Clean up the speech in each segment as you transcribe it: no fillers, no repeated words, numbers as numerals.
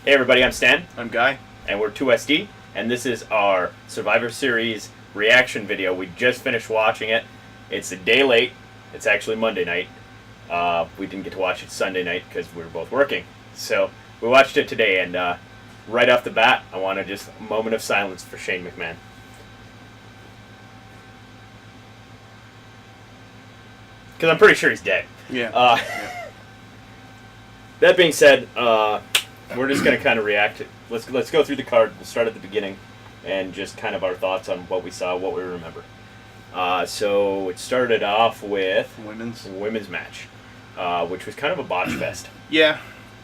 Hey everybody, I'm Stan, I'm Guy. and we're 2SD, and this is our Survivor Series reaction video. We just finished watching it. It's a day late. It's actually Monday night. We didn't get to watch it Sunday night because we were both working. So we watched it today, and right off the bat, I want to just a moment of silence for Shane McMahon. Because I'm pretty sure he's dead. Yeah. That being said, we're just going to kind of react. Let's go through the card. We'll start at the beginning and just kind of our thoughts on what we saw, what we remember. So it started off with women's match, which was kind of a botch fest. Yeah.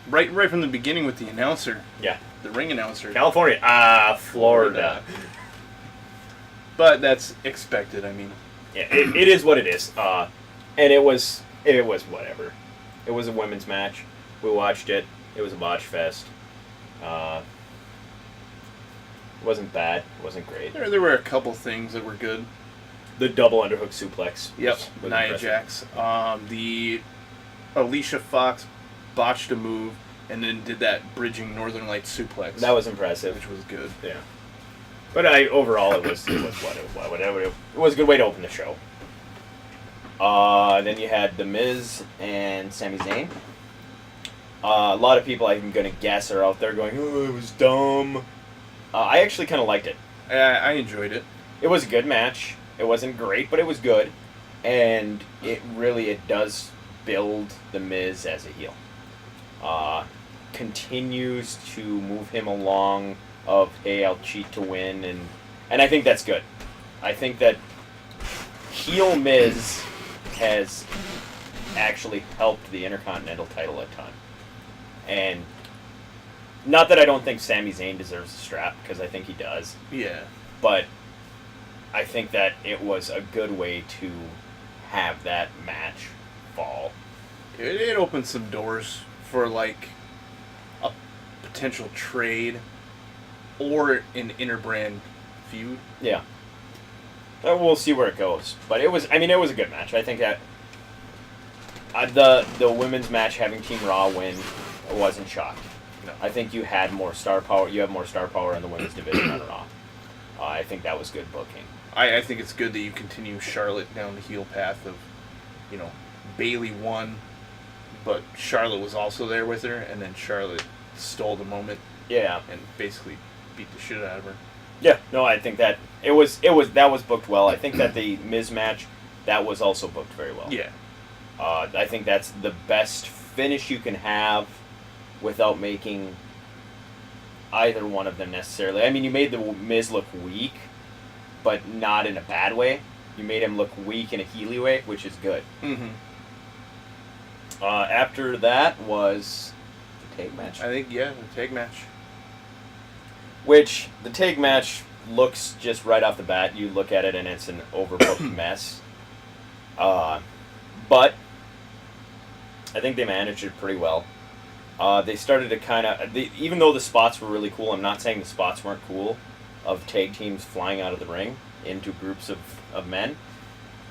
Right from the beginning with the announcer. Yeah. The ring announcer. California. Florida. But that's expected, I mean. Yeah, it is what it is. And it was whatever. It was a women's match. We watched it. It was a botch fest. It wasn't bad. It wasn't great. There were a couple things that were good. The double underhook suplex. Yep. Was Nia impressive. Jax. The Alicia Fox botched a move and then did that bridging Northern Lights suplex. That was impressive. Which was good. Yeah. But overall, it was whatever. It was a good way to open the show. Then you had The Miz and Sami Zayn. A lot of people, I'm going to guess, are out there going, oh, it was dumb. I actually kind of liked it. I enjoyed it. It was a good match. It wasn't great, but it was good. And it does build The Miz as a heel. Continues to move him along of, hey, I'll cheat to win. And I think that's good. I think that heel Miz has actually helped the Intercontinental title a ton. And not that I don't think Sami Zayn deserves a strap, because I think he does. Yeah. But I think that it was a good way to have that match fall. It opened some doors for, like, a potential trade or an interbrand feud. Yeah. We'll see where it goes. But it was a good match. I think that the women's match having Team Raw win, I wasn't shocked. No. I think you had more star power. You have more star power in the women's division on Raw. I think that was good booking. I think it's good that you continue Charlotte down the heel path of, Bayley won, but Charlotte was also there with her, and then Charlotte stole the moment. Yeah. And basically beat the shit out of her. Yeah, no, I think that that was booked well. I think that the Miz match, that was also booked very well. Yeah. I think that's the best finish you can have without making either one of them necessarily. I mean, you made the Miz look weak, but not in a bad way. You made him look weak in a heely way, which is good. Mm-hmm. After that was the tag match. I think, the tag match. Which, the tag match looks just right off the bat, you look at it and it's an overbooked mess. But I think they managed it pretty well. They started to kind of, even though the spots were really cool, I'm not saying the spots weren't cool, of tag teams flying out of the ring into groups of men.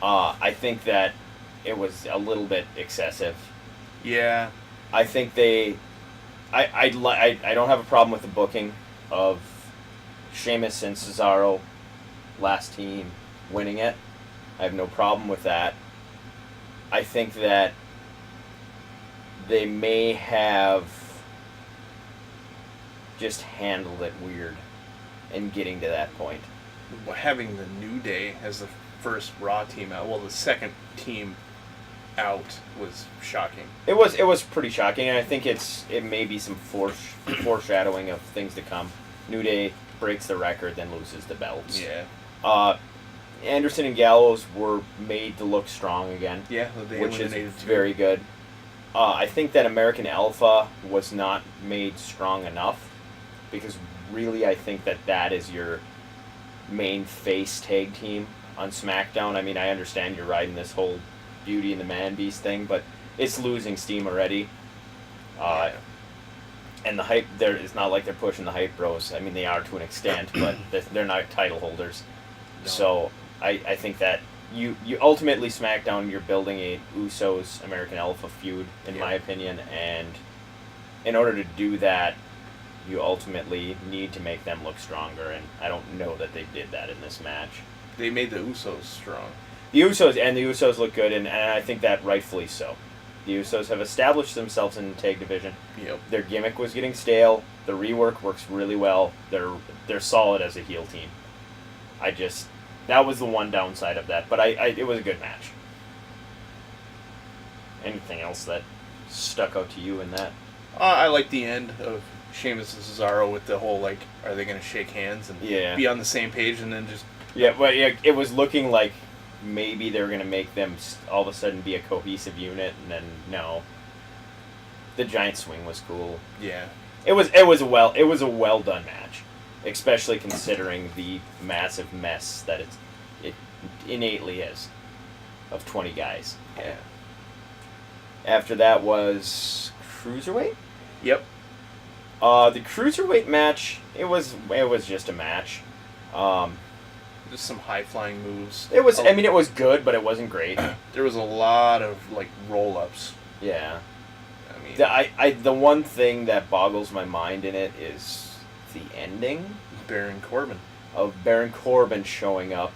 I think that it was a little bit excessive. Yeah. I think I don't have a problem with the booking of Sheamus and Cesaro, last team, winning it. I have no problem with that. I think that they may have just handled it weird in getting to that point. Having the New Day as the first Raw team out, the second team out, was shocking. It was pretty shocking, and I think it may be some foreshadowing of things to come. New Day breaks the record, then loses the belts. Yeah. Anderson and Gallows were made to look strong again. Yeah, which is very good. I think that American Alpha was not made strong enough, because really I think that is your main face tag team on SmackDown. I mean, I understand you're riding this whole Beauty and the Man Beast thing, but it's losing steam already. And the hype there, it's not like they're pushing the hype bros. I mean, they are to an extent, but they're not title holders. No. So I think that you ultimately SmackDown, you're building a Usos American Alpha feud, in my opinion, and in order to do that, you ultimately need to make them look stronger, and I don't know that they did that in this match. They made the Usos strong. The Usos look good, and I think that rightfully so. The Usos have established themselves in the tag division. Yep. Their gimmick was getting stale. The rework works really well. They're solid as a heel team. That was the one downside of that, but it was a good match. Anything else that stuck out to you in that? I like the end of Sheamus and Cesaro with the whole, like, are they going to shake hands and be on the same page, and then just... Yeah, but it was looking like maybe they were going to make them all of a sudden be a cohesive unit, and then no. The giant swing was cool. Yeah. It was a well done match, especially considering the massive mess that it innately is of 20 guys. Yeah. After that was Cruiserweight? Yep. The Cruiserweight match, it was just a match. Just some high-flying moves. It was good, but it wasn't great. There was a lot of, like, roll-ups. Yeah. I mean... The one thing that boggles my mind in it is the ending. Baron Corbin. Of Baron Corbin showing up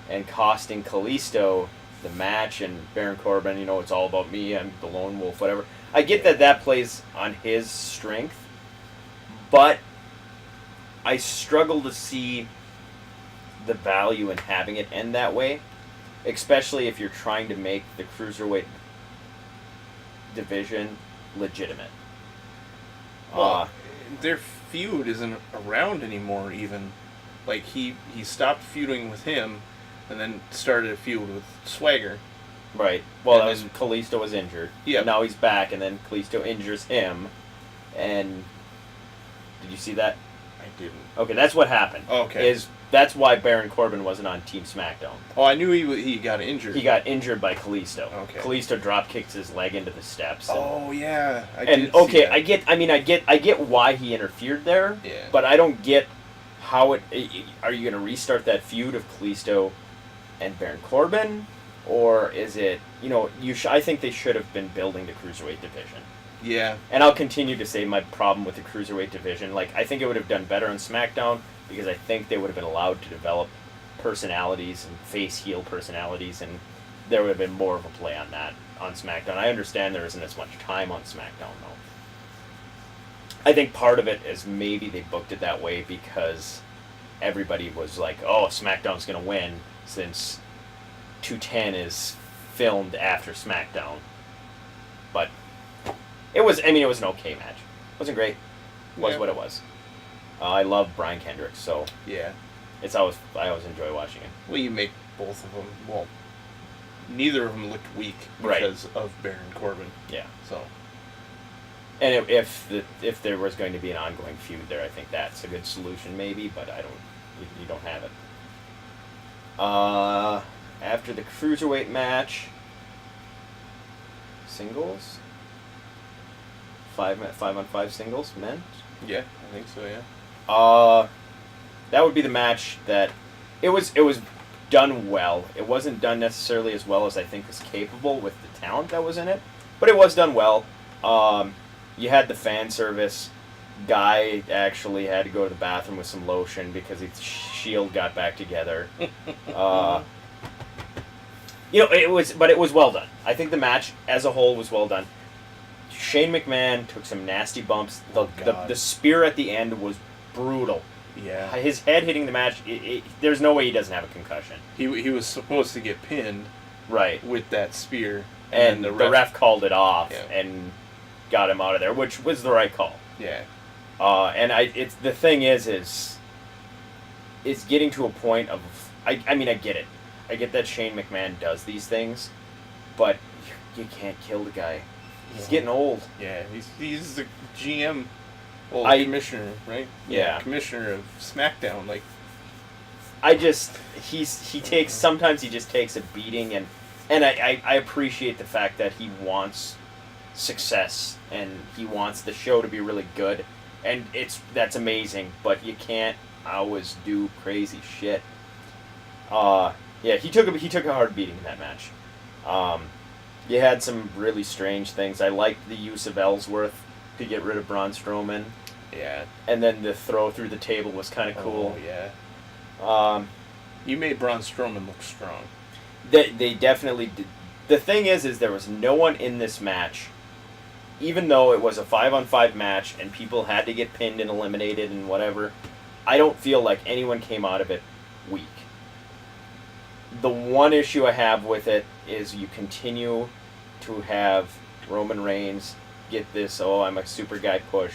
and costing Kalisto the match, and Baron Corbin, it's all about me, I'm the lone wolf, whatever. I get that plays on his strength, but I struggle to see the value in having it end that way, especially if you're trying to make the Cruiserweight division legitimate. Well, their feud isn't around anymore, even. Like, he stopped feuding with him and then started a feud with Swagger. Right. Well, and Kalisto was injured. Yeah. Now he's back, and then Kalisto injures him. And did you see that? I didn't. Okay, that's what happened. Okay. That's why Baron Corbin wasn't on Team SmackDown. Oh, I knew he got injured. He got injured by Kalisto. Okay. Kalisto drop kicks his leg into the steps. Oh yeah. I get why he interfered there. Yeah. But I don't get how are you going to restart that feud of Kalisto and Baron Corbin, or is it I think they should have been building the Cruiserweight division. Yeah. And I'll continue to say my problem with the Cruiserweight division. Like, I think it would have done better on SmackDown because I think they would have been allowed to develop personalities and face-heel personalities, and there would have been more of a play on that on SmackDown. I understand there isn't as much time on SmackDown, though. I think part of it is maybe they booked it that way because everybody was like, oh, SmackDown's going to win since 210 is filmed after SmackDown. But it was an okay match. It wasn't great. It was what it was. I love Brian Kendrick, so yeah, I always enjoy watching him. Well, you make both of them. Well, neither of them looked weak because of Baron Corbin. Yeah. So. And if there was going to be an ongoing feud there, I think that's a good solution, maybe. But you don't have it. After the Cruiserweight match, singles. 5-on-5 singles, men? Yeah, I think so, yeah. That would be the match that... It was done well. It wasn't done necessarily as well as I think was capable with the talent that was in it, but it was done well. You had the fan service. Guy actually had to go to the bathroom with some lotion because his Shield got back together. It was well done. I think the match as a whole was well done. Shane McMahon took some nasty bumps. The spear at the end was brutal. Yeah. His head hitting the match, there's no way he doesn't have a concussion. He was supposed to get pinned with that spear. And the ref called it off and got him out of there, which was the right call. Yeah. The thing is it's getting to a point of... I get it. I get that Shane McMahon does these things, but you can't kill the guy. He's getting old. Yeah, he's the GM, commissioner, right? Yeah, commissioner of SmackDown. Like, sometimes he just takes a beating, and I appreciate the fact that he wants success and he wants the show to be really good, and that's amazing. But you can't always do crazy shit. He took a hard beating in that match. You had some really strange things. I liked the use of Ellsworth to get rid of Braun Strowman. Yeah. And then the throw through the table was kind of cool. Oh, yeah. You made Braun Strowman look strong. They definitely did. The thing is there was no one in this match, even though it was a 5-on-5 match and people had to get pinned and eliminated and whatever. I don't feel like anyone came out of it weak. The one issue I have with it is you continue to have Roman Reigns get this, oh, I'm a super guy push.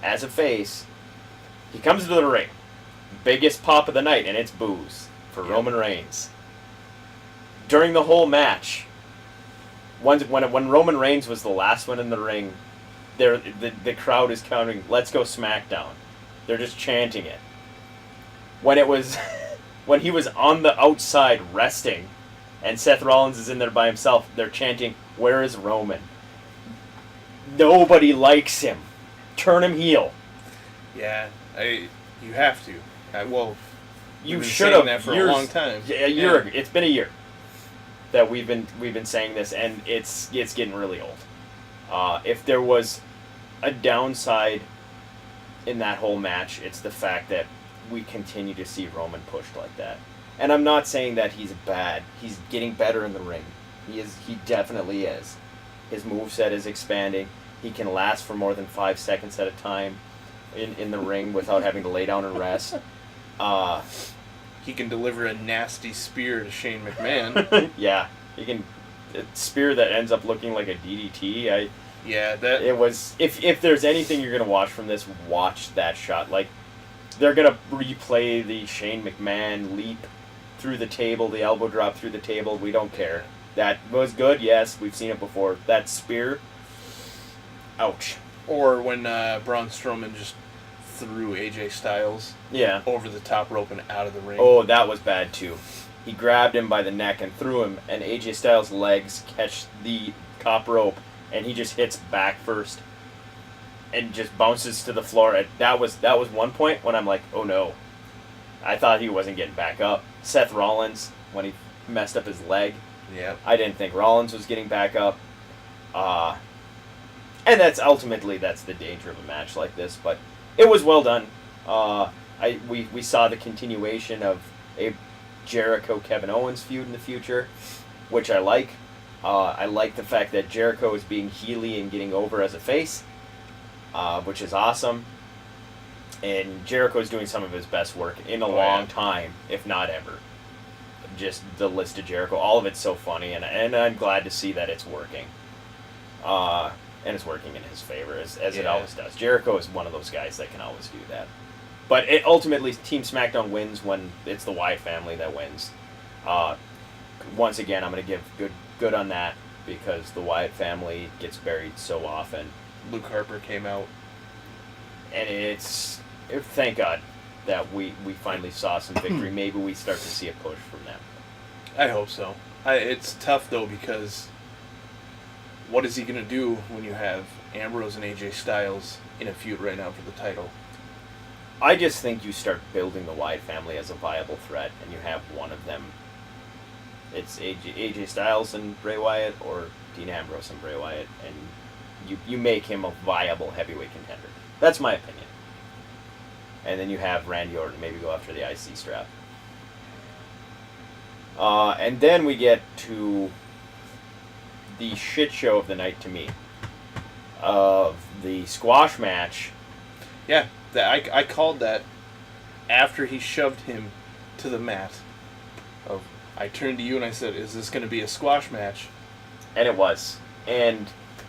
As a face, he comes into the ring. Biggest pop of the night, and it's boos for Roman Reigns. During the whole match, when Roman Reigns was the last one in the ring, the crowd is counting, let's go SmackDown. They're just chanting it. When it was... when he was on the outside resting, and Seth Rollins is in there by himself, they're chanting, where is Roman? Nobody likes him. Turn him heel. Yeah, you have to. You should have that for a long time. A year ago. It's been a year that we've been saying this, and it's getting really old. If there was a downside in that whole match, it's the fact that we continue to see Roman pushed like that. And I'm not saying that he's bad. He's getting better in the ring. He definitely is. His moveset is expanding. He can last for more than 5 seconds at a time in the ring without having to lay down and rest. He can deliver a nasty spear to Shane McMahon. Yeah. He can... A spear that ends up looking like a DDT. It was... If there's anything you're going to watch from this, watch that shot. Like, they're going to replay the Shane McMahon leap through the table, the elbow drop through the table. We don't care. That was good, yes. We've seen it before. That spear, ouch. Or when Braun Strowman just threw AJ Styles over the top rope and out of the ring. Oh, that was bad too. He grabbed him by the neck and threw him, and AJ Styles' legs catch the top rope, and he just hits back first and just bounces to the floor. That was one point when I'm like, oh no. I thought he wasn't getting back up. Seth Rollins, when he messed up his leg. Yeah. I didn't think Rollins was getting back up. And that's the danger of a match like this, but it was well done. We saw the continuation of a Jericho-Kevin Owens feud in the future, which I like. I like the fact that Jericho is being heely and getting over as a face, which is awesome. And Jericho is doing some of his best work in a long time, if not ever. Just the list of Jericho, all of it's so funny, and I'm glad to see that it's working. And it's working in his favor, as it always does. Jericho is one of those guys that can always do that. But ultimately, Team SmackDown wins when it's the Wyatt family that wins. Once again, I'm going to give good on that, because the Wyatt family gets buried so often. Luke Harper came out. And thank God that we finally saw some victory. Maybe we start to see a push from them. I hope so. It's tough, though, because what is he going to do when you have Ambrose and AJ Styles in a feud right now for the title? I just think you start building the Wyatt family as a viable threat, and you have one of them. It's AJ Styles and Bray Wyatt, or Dean Ambrose and Bray Wyatt, and you make him a viable heavyweight contender. That's my opinion. And then you have Randy Orton maybe go after the IC strap. And then we get to the shit show of the night to me. Of the squash match. Yeah, I called that after he shoved him to the mat. I turned to you and I said, is this going to be a squash match? And it was. And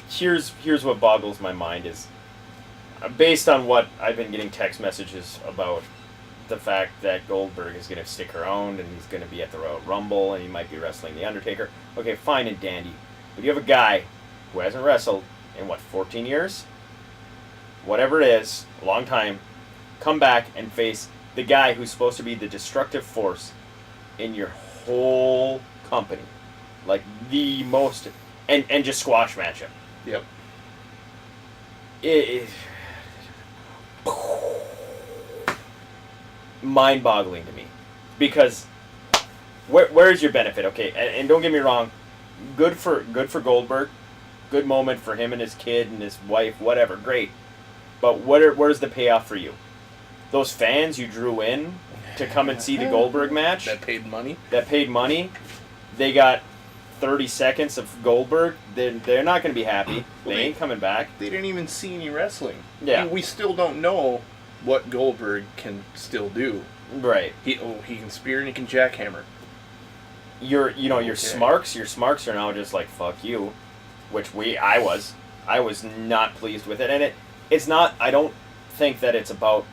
here's what boggles my mind is, based on what I've been getting text messages about the fact that Goldberg is going to stick around and he's going to be at the Royal Rumble and he might be wrestling The Undertaker. Okay, fine and dandy. But you have a guy who hasn't wrestled in, 14 years? Whatever it is, a long time, come back and face the guy who's supposed to be the destructive force in your whole company. Like, the most... And just squash match him. Yep. It mind-boggling to me, because where's your benefit? Okay, and don't get me wrong, good for Goldberg, good moment for him and his kid and his wife, whatever, great. But where's the payoff for you? Those fans you drew in to come and see the Goldberg match That paid money. they got 30 seconds of Goldberg. They're not going to be happy. They ain't coming back. They didn't even see any wrestling. Yeah. We still don't know what Goldberg can still do. Right. He can spear and he can jackhammer. Your Okay. smarks are now just like, fuck you, which I was not pleased with it, and it's not. I don't think that it's about.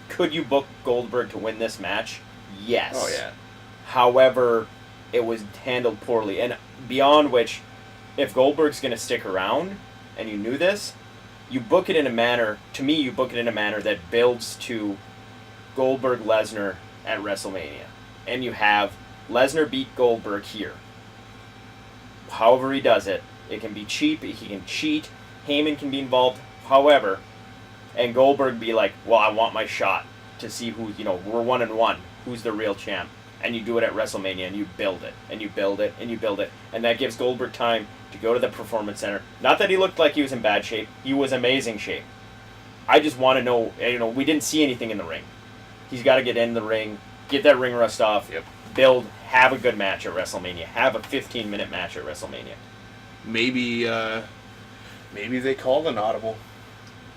Could you book Goldberg to win this match? Yes. Oh yeah. However, it was handled poorly, and beyond which, if Goldberg's going to stick around, and you knew this, you book it in a manner. To me, you book it in a manner that builds to Goldberg Lesnar at WrestleMania, and you have Lesnar beat Goldberg here. However he does it, it can be cheap, he can cheat, Heyman can be involved, however, and Goldberg be like, well, I want my shot to see who, we're 1-1, who's the real champ. And you do it at WrestleMania, and you build it, and you build it, and you build it, and that gives Goldberg time to go to the Performance Center. Not that he looked like he was in bad shape, he was amazing shape. I just want to know, we didn't see anything in the ring. He's got to get in the ring, get that ring rust off, Yep. build, have a good match at WrestleMania, have a 15-minute match at WrestleMania. Maybe they called an audible.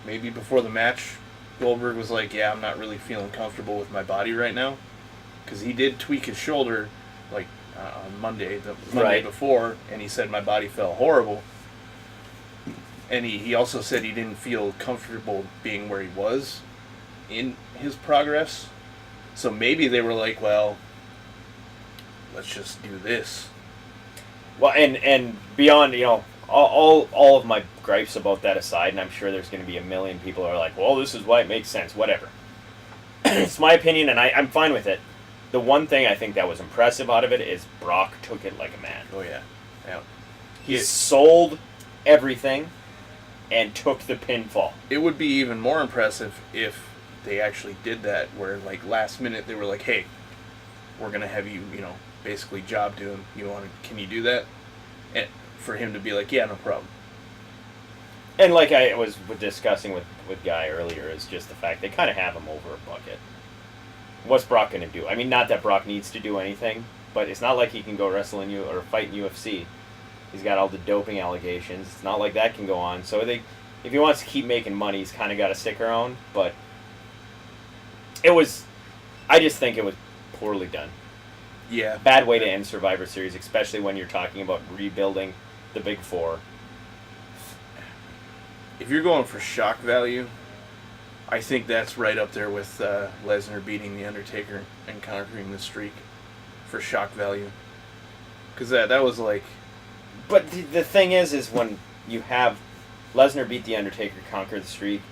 Maybe before the match, Goldberg was like, yeah, I'm not really feeling comfortable with my body right now. Because he did tweak his shoulder, like, on Monday, the Monday Right. before, and he said my body felt horrible. And he also said he didn't feel comfortable being where he was in his progress. So maybe they were like, well, let's just do this. Well, and beyond, all of my gripes about that aside, and I'm sure there's going to be a million people who are like, well, this is why it makes sense, whatever. It's my opinion, and I'm fine with it. The one thing I think that was impressive out of it is Brock took it like a man. Oh, yeah. Yeah. He sold everything and took the pinfall. It would be even more impressive if they actually did that, where, like, last minute they were like, hey, we're going to have you, basically job doing. Can you do that? And for him to be like, yeah, no problem. And like I was discussing with Guy earlier, is just the fact they kind of have him over a bucket. What's Brock going to do? I mean, not that Brock needs to do anything, but it's not like he can go wrestle in or fight in UFC. He's got all the doping allegations. It's not like that can go on. So if he wants to keep making money, he's kind of got to stick around. But I just think it was poorly done. Yeah. Bad way to end Survivor Series, especially when you're talking about rebuilding the Big Four. If you're going for shock value, I think that's right up there with Lesnar beating The Undertaker and conquering the streak for shock value. Because that was like... But the thing is when you have Lesnar beat The Undertaker, conquer the streak,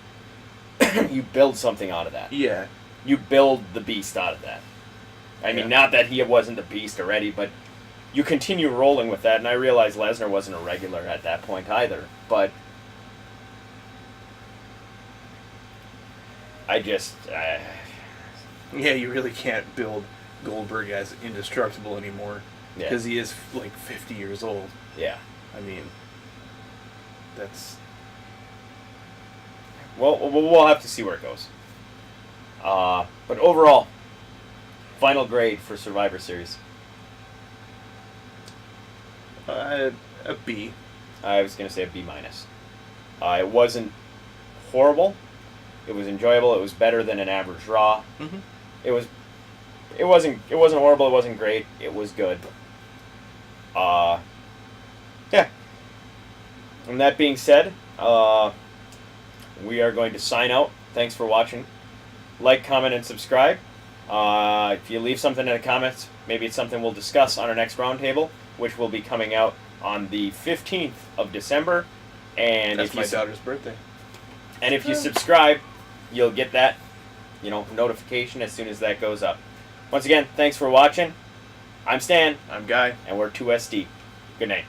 you build something out of that. Yeah. You build the beast out of that. I mean, not that he wasn't the beast already, but you continue rolling with that, and I realize Lesnar wasn't a regular at that point either, but I just... Yeah, you really can't build Goldberg as indestructible anymore. Yeah. Because he is, like, 50 years old. Yeah. I mean, that's... Well, we'll have to see where it goes. But overall, final grade for Survivor Series. A B. I was going to say a B-. It wasn't horrible. It was enjoyable. It was better than an average Raw. Mm-hmm. It wasn't horrible. It wasn't great. It was good. Yeah. And that being said, we are going to sign out. Thanks for watching. Like, comment, and subscribe. If you leave something in the comments, maybe it's something we'll discuss on our next roundtable, which will be coming out on the 15th of December. And That's if my daughter's birthday. And if you subscribe, you'll get that, notification as soon as that goes up. Once again, thanks for watching. I'm Stan. I'm Guy. And we're 2SD. Good night.